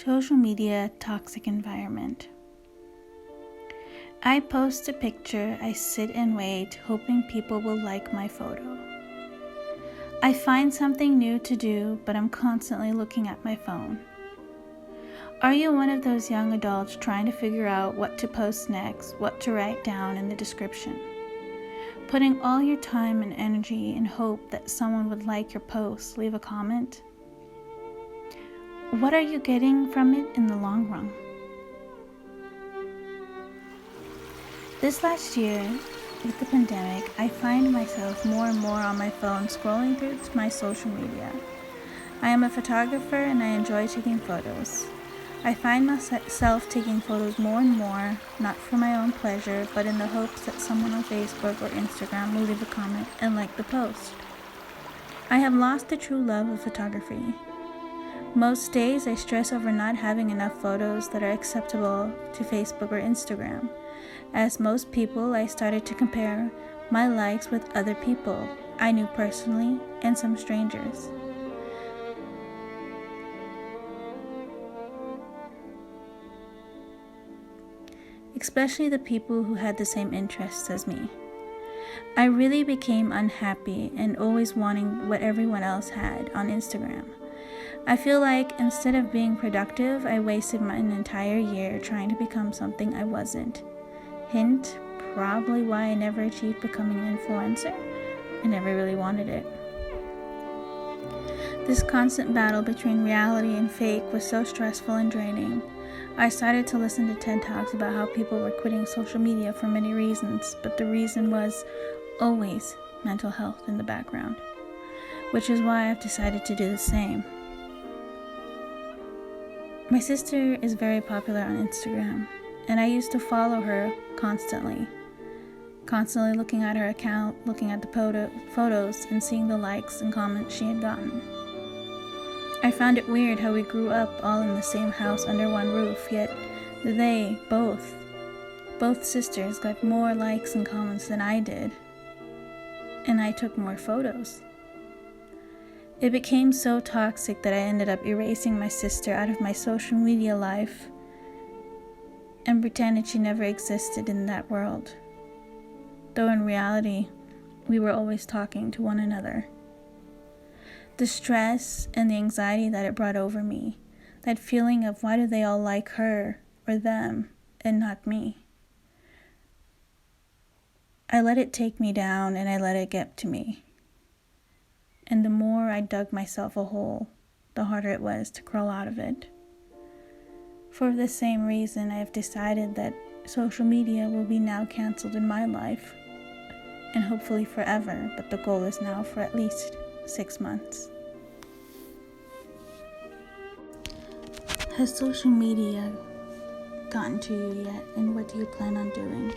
Social media toxic environment. I post a picture, I sit and wait, hoping people will like my photo. I find something new to do, but I'm constantly looking at my phone. Are you one of those young adults trying to figure out what to post next, what to write down in the description? Putting all your time and energy in hope that someone would like your post, leave a comment? What are you getting from it in the long run? This last year, with the pandemic, I find myself more and more on my phone scrolling through my social media. I am a photographer and I enjoy taking photos. I find myself taking photos more and more, not for my own pleasure, but in the hopes that someone on Facebook or Instagram will leave a comment and like the post. I have lost the true love of photography. Most days I stress over not having enough photos that are acceptable to Facebook or Instagram. As most people, I started to compare my likes with other people I knew personally and some strangers. Especially the people who had the same interests as me. I really became unhappy and always wanting what everyone else had on Instagram. I feel like instead of being productive, I wasted an entire year trying to become something I wasn't. Hint, probably why I never achieved becoming an influencer. I never really wanted it. This constant battle between reality and fake was so stressful and draining. I started to listen to TED Talks about how people were quitting social media for many reasons, but the reason was always mental health in the background, which is why I've decided to do the same. My sister is very popular on Instagram, and I used to follow her constantly looking at her account, looking at the photos, and seeing the likes and comments she had gotten. I found it weird how we grew up all in the same house under one roof, yet they, both sisters, got more likes and comments than I did, and I took more photos. It became so toxic that I ended up erasing my sister out of my social media life and pretended she never existed in that world, though in reality, we were always talking to one another. The stress and the anxiety that it brought over me, that feeling of why do they all like her or them and not me? I let it take me down and I let it get to me. And the more I dug myself a hole, the harder it was to crawl out of it. For the same reason, I have decided that social media will be now canceled in my life, and hopefully forever, but the goal is now for at least 6 months. Has social media gotten to you yet, and what do you plan on doing?